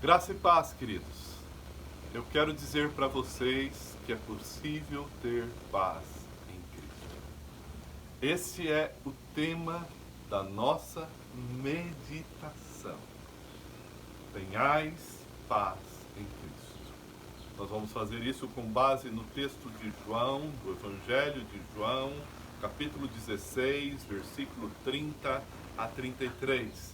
Graça e paz, queridos. Eu quero dizer para vocês que é possível ter paz em Cristo. Esse é o tema da nossa meditação. Tenhais paz em Cristo. Nós vamos fazer isso com base no texto de João, do Evangelho de João, capítulo 16, versículo 30 a 33.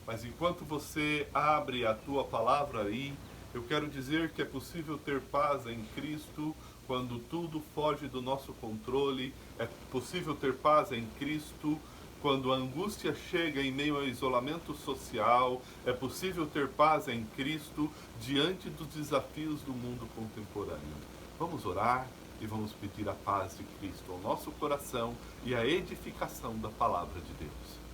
Mas enquanto você abre a tua palavra aí, eu quero dizer que é possível ter paz em Cristo quando tudo foge do nosso controle. É possível ter paz em Cristo quando a angústia chega em meio ao isolamento social. É possível ter paz em Cristo diante dos desafios do mundo contemporâneo. Vamos orar e vamos pedir a paz de Cristo ao nosso coração e a edificação da palavra de Deus.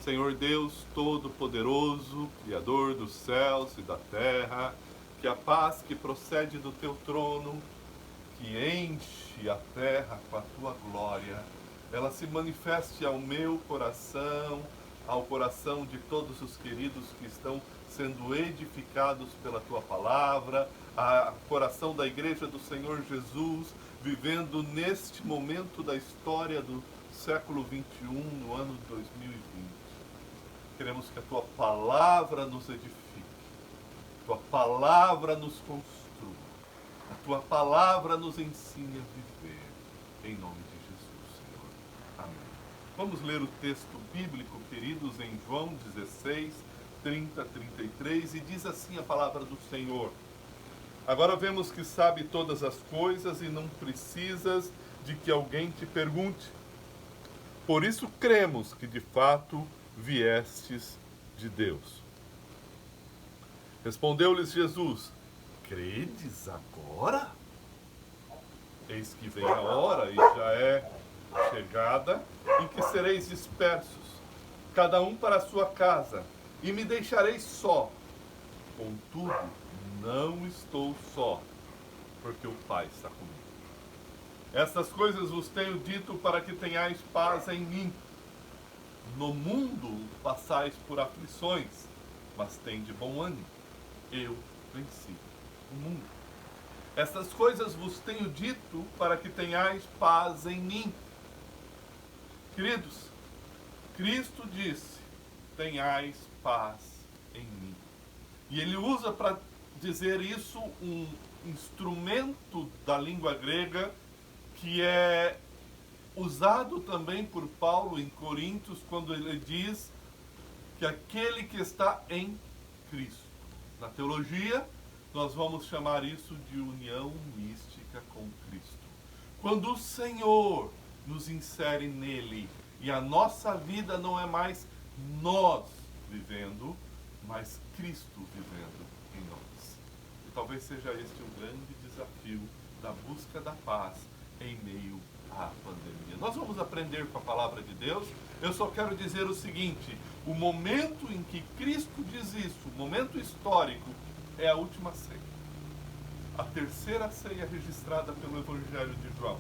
Senhor Deus Todo-Poderoso, Criador dos céus e da terra, que a paz que procede do teu trono, que enche a terra com a tua glória, ela se manifeste ao meu coração, ao coração de todos os queridos que estão sendo edificados pela tua palavra, ao coração da Igreja do Senhor Jesus, vivendo neste momento da história do século 21, no ano 2020. Queremos que a tua palavra nos edifique, a tua palavra nos construa, a tua palavra nos ensine a viver. Em nome de Jesus, Senhor. Amém. Vamos ler o texto bíblico, queridos, em João 16, 30 a 33, e diz assim a palavra do Senhor. Agora vemos que sabe todas as coisas e não precisas de que alguém te pergunte. Por isso cremos que de fato viestes de Deus. Respondeu-lhes Jesus: credes agora? Eis que vem a hora, e já é chegada, em que sereis dispersos, cada um para a sua casa, e me deixareis só. Contudo, não estou só, porque o Pai está comigo. Estas coisas vos tenho dito para que tenhais paz em mim. No mundo passais por aflições, mas tende bom ânimo. Eu venci o mundo. Estas coisas vos tenho dito para que tenhais paz em mim. Queridos, Cristo disse: tenhais paz em mim. E ele usa para dizer isso um instrumento da língua grega que é usado também por Paulo em Coríntios, quando ele diz que aquele que está em Cristo. Na teologia, nós vamos chamar isso de união mística com Cristo. Quando o Senhor nos insere nele e a nossa vida não é mais nós vivendo, mas Cristo vivendo em nós. E talvez seja este o grande desafio da busca da paz em meio à pandemia. Nós vamos aprender com a palavra de Deus. Eu só quero dizer o seguinte: o momento em que Cristo diz isso, o momento histórico, é a última ceia. A terceira ceia registrada pelo Evangelho de João.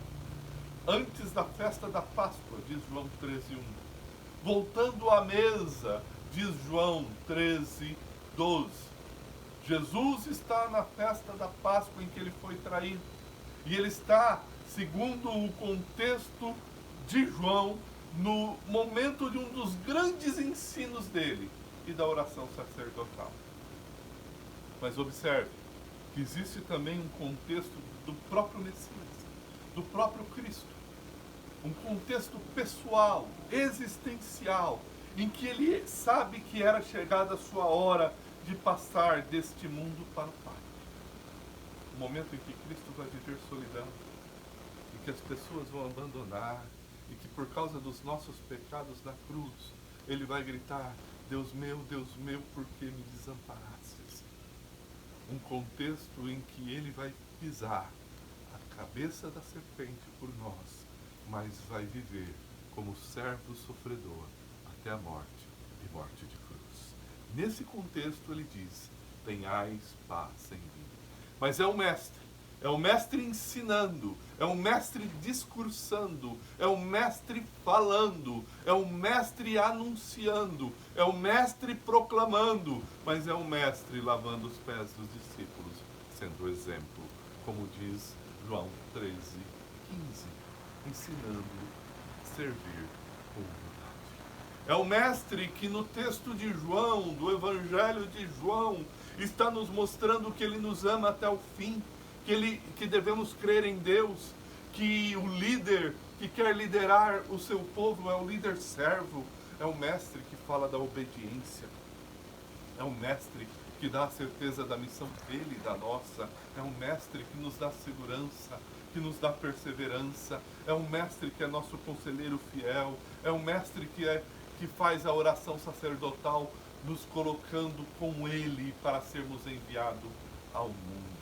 Antes da festa da Páscoa, diz João 13:1. Voltando à mesa, diz João 13:12. Jesus está na festa da Páscoa em que ele foi traído. E ele está, segundo o contexto de João, no momento de um dos grandes ensinos dele e da oração sacerdotal. Mas observe que existe também um contexto do próprio Messias, do próprio Cristo. Um contexto pessoal, existencial, em que ele sabe que era chegada a sua hora de passar deste mundo para o Pai. O momento em que Cristo vai viver solidão, em que as pessoas vão abandonar, e que por causa dos nossos pecados na cruz, ele vai gritar: Deus meu, por que me desamparastes? Um contexto em que ele vai pisar a cabeça da serpente por nós, mas vai viver como servo sofredor até a morte e morte de cruz. Nesse contexto ele diz: tenhais paz em mim. Mas é um mestre, É o mestre ensinando, é o mestre discursando, é o mestre falando, é o mestre anunciando, é o mestre proclamando, mas é o mestre lavando os pés dos discípulos, sendo exemplo, como diz João 13:15, ensinando a servir com humildade. É o mestre que no texto de João, do Evangelho de João, está nos mostrando que ele nos ama até o fim, que devemos crer em Deus, que o líder que quer liderar o seu povo é o líder servo, é o mestre que fala da obediência, é o mestre que dá a certeza da missão dele e da nossa, é um mestre que nos dá segurança, que nos dá perseverança, é um mestre que é nosso conselheiro fiel, é um mestre que faz a oração sacerdotal, nos colocando com ele para sermos enviados ao mundo.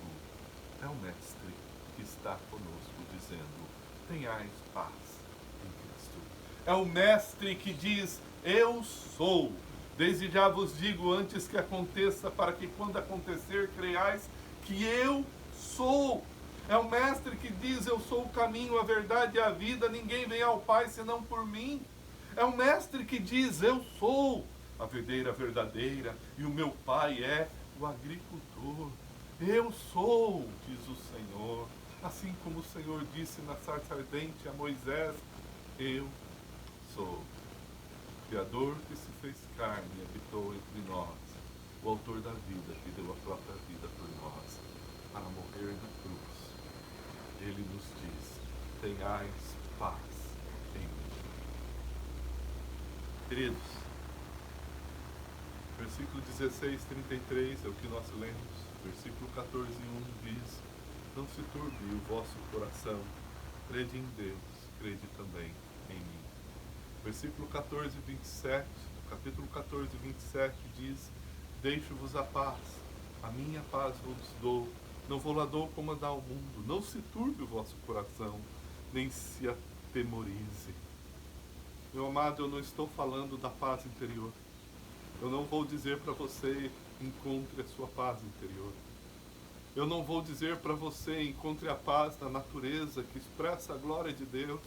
É o mestre que está conosco dizendo, tenhais paz em Cristo. É o mestre que diz, eu sou. Desde já vos digo antes que aconteça, para que quando acontecer, creiais que eu sou. É o mestre que diz, eu sou o caminho, a verdade e a vida, ninguém vem ao Pai senão por mim. É o mestre que diz, eu sou a videira verdadeira e o meu Pai é o agricultor. Eu sou, diz o Senhor, assim como o Senhor disse na sarça ardente a Moisés, eu sou. O Criador que se fez carne e habitou entre nós, o autor da vida que deu a própria vida por nós, para morrer na cruz. Ele nos diz, tenhais paz em mim. Queridos, versículo 16:33 é o que nós lemos. Versículo 14:1 diz, não se turbe o vosso coração, crede em Deus, crede também em mim. Versículo 14:27, capítulo 14:27 diz, deixo-vos a paz, a minha paz vos dou, não vou lá dou como dá ao mundo, não se turbe o vosso coração, nem se atemorize. Meu amado, eu não estou falando da paz interior. Eu não vou dizer para você, encontre a sua paz interior. Eu não vou dizer para você, encontre a paz na natureza, que expressa a glória de Deus.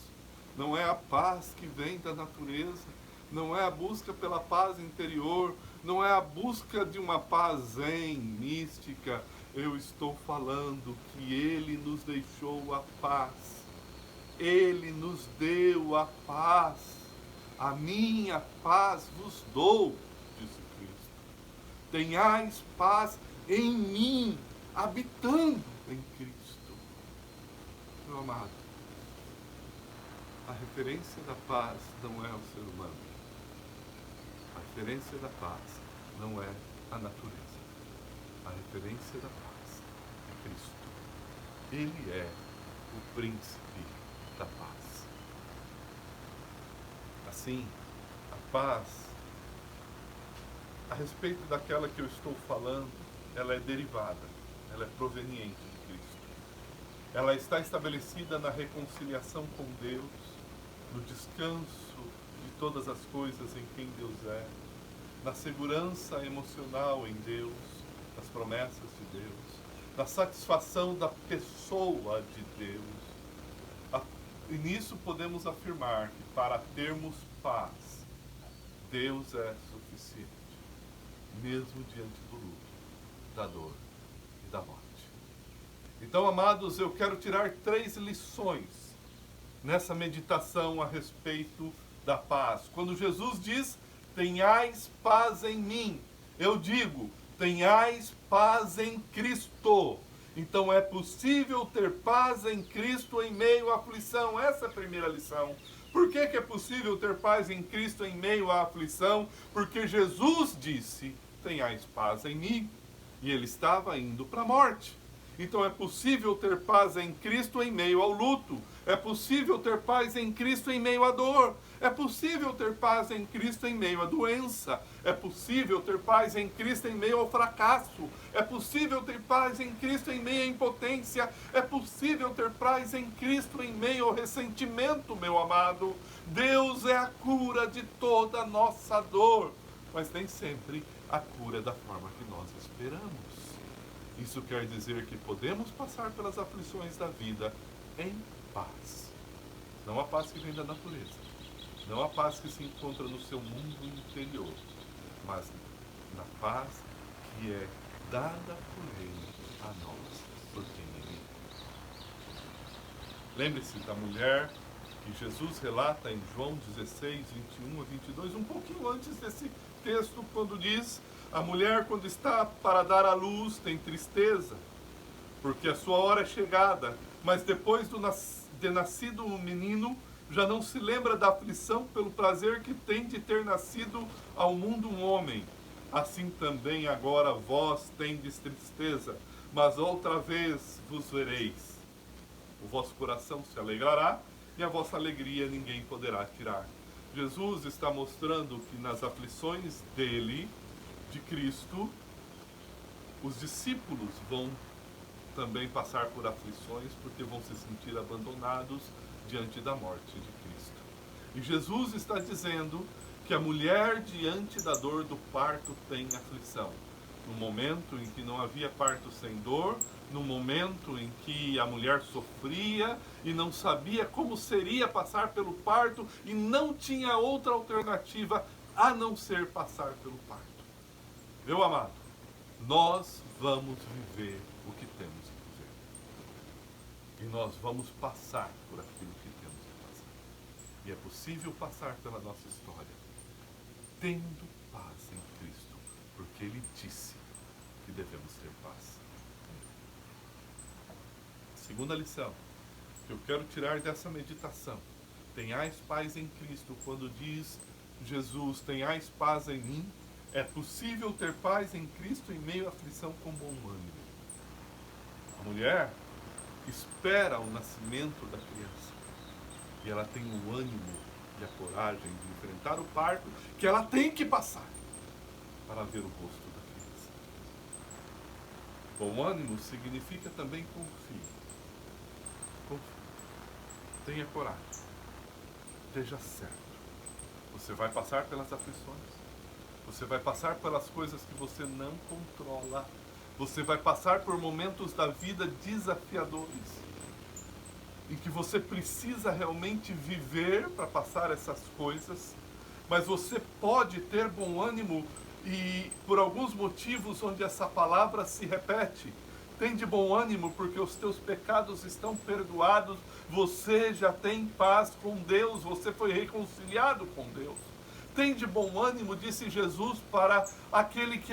Não é a paz que vem da natureza, não é a busca pela paz interior, não é a busca de uma paz zen, mística. Eu estou falando que Ele nos deixou a paz. Ele nos deu a paz. A minha paz vos dou, disse Cristo. Tenhais paz em mim, habitando em Cristo. Meu amado, a referência da paz não é o ser humano. A referência da paz não é a natureza. A referência da paz é Cristo. Ele é o príncipe da paz. Assim, a paz, a respeito daquela que eu estou falando, ela é derivada, ela é proveniente de Cristo. Ela está estabelecida na reconciliação com Deus, no descanso de todas as coisas em quem Deus é, na segurança emocional em Deus, nas promessas de Deus, na satisfação da pessoa de Deus. E nisso podemos afirmar que para termos paz, Deus é suficiente, mesmo diante do luto, da dor e da morte. Então, amados, eu quero tirar 3 lições nessa meditação a respeito da paz. Quando Jesus diz, tenhais paz em mim, eu digo, tenhais paz em Cristo. Então é possível ter paz em Cristo em meio à aflição. Essa é a primeira lição. Por que é possível ter paz em Cristo em meio à aflição? Porque Jesus disse, tenhais paz em mim. E ele estava indo para a morte. Então é possível ter paz em Cristo em meio ao luto. É possível ter paz em Cristo em meio à dor. É possível ter paz em Cristo em meio à doença. É possível ter paz em Cristo em meio ao fracasso. É possível ter paz em Cristo em meio à impotência. É possível ter paz em Cristo em meio ao ressentimento, meu amado. Deus é a cura de toda a nossa dor. Mas nem sempre a cura da forma que nós esperamos. Isso quer dizer que podemos passar pelas aflições da vida em paz. Não a paz que vem da natureza, não a paz que se encontra no seu mundo interior, mas na paz que é dada por Ele a nós, por quem Ele é. Lembre-se da mulher que Jesus relata em João 16, 21 a 22, um pouquinho antes desse texto, quando diz: a mulher, quando está para dar à luz, tem tristeza, porque a sua hora é chegada, mas depois de nascido um menino, já não se lembra da aflição pelo prazer que tem de ter nascido ao mundo um homem. Assim também agora vós tendes tristeza, mas outra vez vos vereis. O vosso coração se alegrará, e a vossa alegria ninguém poderá tirar. Jesus está mostrando que nas aflições dele, de Cristo, os discípulos vão também passar por aflições, porque vão se sentir abandonados diante da morte de Cristo. E Jesus está dizendo que a mulher diante da dor do parto tem aflição. No momento em que não havia parto sem dor, no momento em que a mulher sofria e não sabia como seria passar pelo parto e não tinha outra alternativa a não ser passar pelo parto. Meu amado, nós vamos viver o que temos que viver. E nós vamos passar por aquilo que temos que passar. E é possível passar pela nossa história tendo paz em Cristo, porque Ele disse que devemos ter paz. Segunda lição que eu quero tirar dessa meditação: tenhais paz em Cristo. Quando diz Jesus, tenhais paz em mim, é possível ter paz em Cristo em meio à aflição com bom ânimo. A mulher espera o nascimento da criança e ela tem o ânimo e a coragem de enfrentar o parto que ela tem que passar para ver o rosto da criança. Bom ânimo significa também confie. Tenha coragem, esteja certo. Você vai passar pelas aflições, você vai passar pelas coisas que você não controla, você vai passar por momentos da vida desafiadores, em que você precisa realmente viver para passar essas coisas, mas você pode ter bom ânimo e por alguns motivos onde essa palavra se repete. Tem de bom ânimo, porque os teus pecados estão perdoados, você já tem paz com Deus, você foi reconciliado com Deus. Tem de bom ânimo, disse Jesus para aquele que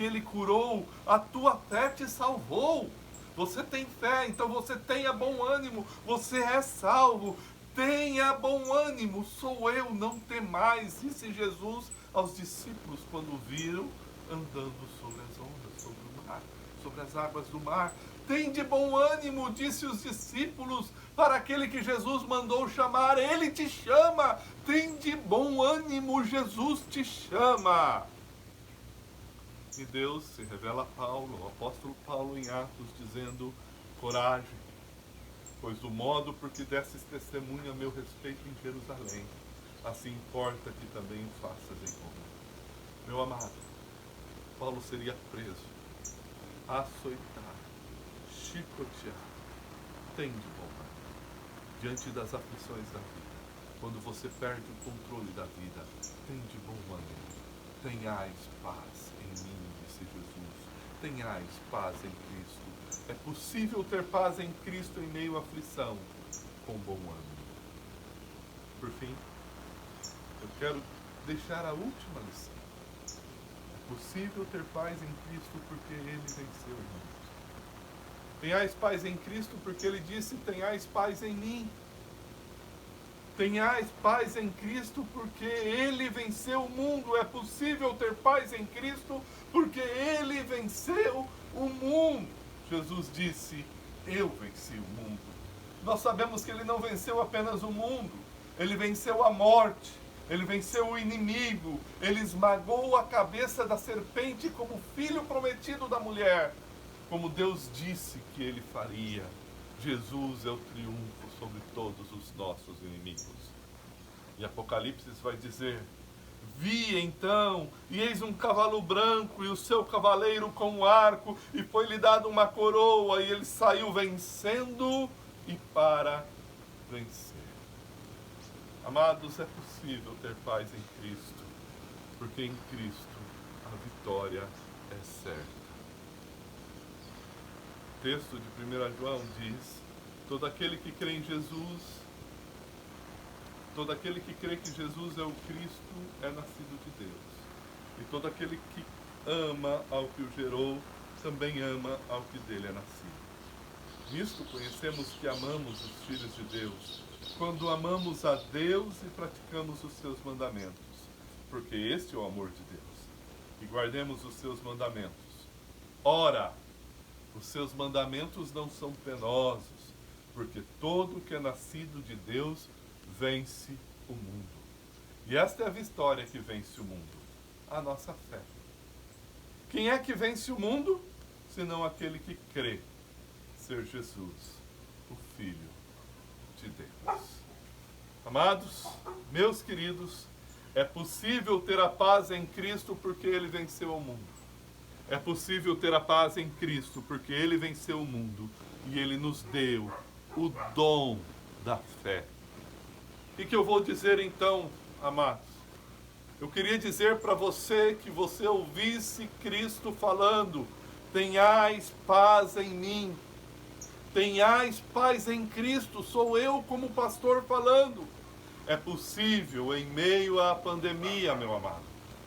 ele curou, a tua fé te salvou. Você tem fé, então você tenha bom ânimo, você é salvo. Tenha bom ânimo, sou eu, não temais, disse Jesus aos discípulos quando viram andando sobre as ondas, sobre o mar, sobre as águas do mar. Tem de bom ânimo, disse os discípulos para aquele que Jesus mandou chamar, ele te chama. Tem de bom ânimo, Jesus te chama. E Deus se revela a Paulo, o apóstolo Paulo em Atos, dizendo: coragem, pois do modo por que desses testemunho a meu respeito em Jerusalém, assim importa que também o faças em Roma. Meu amado, Paulo seria preso, açoitado, chicoteado. Tem de bom ânimo diante das aflições da vida. Quando você perde o controle da vida, tem de bom ânimo. Tenhais paz em mim, disse Jesus. Tenhais paz em Cristo. É possível ter paz em Cristo em meio à aflição, com bom ânimo. Por fim, eu quero deixar a última lição. É possível ter paz em Cristo porque Ele venceu o mundo. Tenhais paz em Cristo porque Ele disse: tenhais paz em mim. Tenhais paz em Cristo porque Ele venceu o mundo. É possível ter paz em Cristo porque Ele venceu o mundo. Jesus disse: eu venci o mundo. Nós sabemos que Ele não venceu apenas o mundo. Ele venceu a morte. Ele venceu o inimigo. Ele esmagou a cabeça da serpente como filho prometido da mulher, como Deus disse que Ele faria. Jesus é o triunfo sobre todos os nossos inimigos. E Apocalipse vai dizer: Vi então, e eis um cavalo branco, e o seu cavaleiro com um arco, e foi-lhe dado uma coroa, e ele saiu vencendo e para vencer. Amados, é possível ter paz em Cristo, porque em Cristo a vitória é certa. O texto de 1 João diz: todo aquele que crê em Jesus, todo aquele que crê que Jesus é o Cristo é nascido de Deus. E todo aquele que ama ao que o gerou, também ama ao que dele é nascido. Nisto conhecemos que amamos os filhos de Deus, quando amamos a Deus e praticamos os seus mandamentos, porque este é o amor de Deus, e guardemos os seus mandamentos. Ora, os seus mandamentos não são penosos, porque todo que é nascido de Deus vence o mundo. E esta é a vitória que vence o mundo, a nossa fé. Quem é que vence o mundo? Senão aquele que crê ser Jesus, o Filho de Deus. Amados, meus queridos, é possível ter a paz em Cristo porque Ele venceu o mundo. É possível ter a paz em Cristo porque Ele venceu o mundo e Ele nos deu o dom da fé. O que eu vou dizer então, amados? Eu queria dizer para você que você ouvisse Cristo falando: tenhais paz em mim. Tenhais paz em Cristo, sou eu como pastor falando. É possível, em meio à pandemia, meu amado,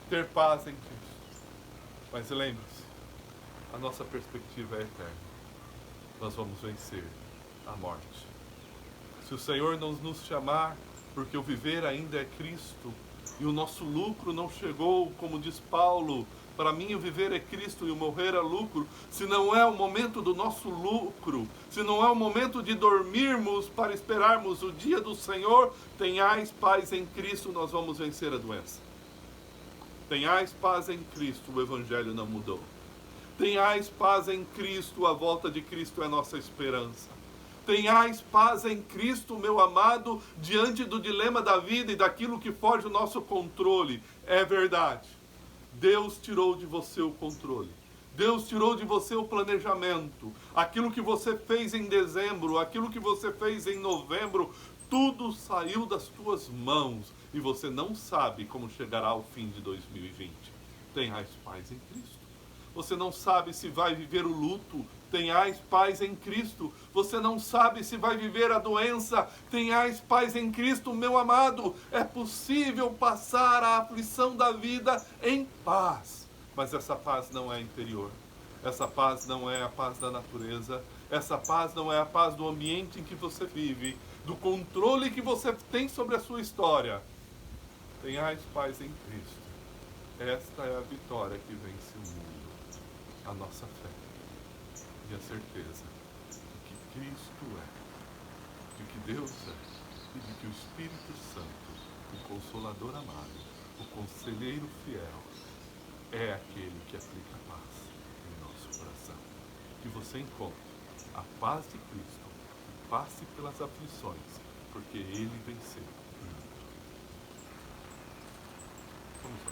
ter paz em Cristo. Mas lembre-se, a nossa perspectiva é eterna. Nós vamos vencer a morte. Se o Senhor não nos chamar, porque o viver ainda é Cristo, e o nosso lucro não chegou, como diz Paulo, para mim o viver é Cristo e o morrer é lucro. Se não é o momento do nosso lucro, se não é o momento de dormirmos para esperarmos o dia do Senhor, tenhais paz em Cristo, nós vamos vencer a doença. Tenhais paz em Cristo, o Evangelho não mudou. Tenhais paz em Cristo, a volta de Cristo é a nossa esperança. Tenhais paz em Cristo, meu amado, diante do dilema da vida e daquilo que foge do nosso controle. É verdade. Deus tirou de você o controle. Deus tirou de você o planejamento. Aquilo que você fez em dezembro, aquilo que você fez em novembro, tudo saiu das tuas mãos. E você não sabe como chegará ao fim de 2020. Tenhais paz em Cristo. Você não sabe se vai viver o luto. Tenhais paz em Cristo. Você não sabe se vai viver a doença. Tenhais paz em Cristo, meu amado. É possível passar a aflição da vida em paz. Mas essa paz não é interior. Essa paz não é a paz da natureza. Essa paz não é a paz do ambiente em que você vive, do controle que você tem sobre a sua história. Tenhais paz em Cristo. Esta é a vitória que vence o mundo. A nossa fé. E a certeza de que Cristo é, de que Deus é, e de que o Espírito Santo, o Consolador amado, o Conselheiro fiel, é aquele que aplica a paz em nosso coração. Que você encontre a paz de Cristo e passe pelas aflições, porque Ele venceu.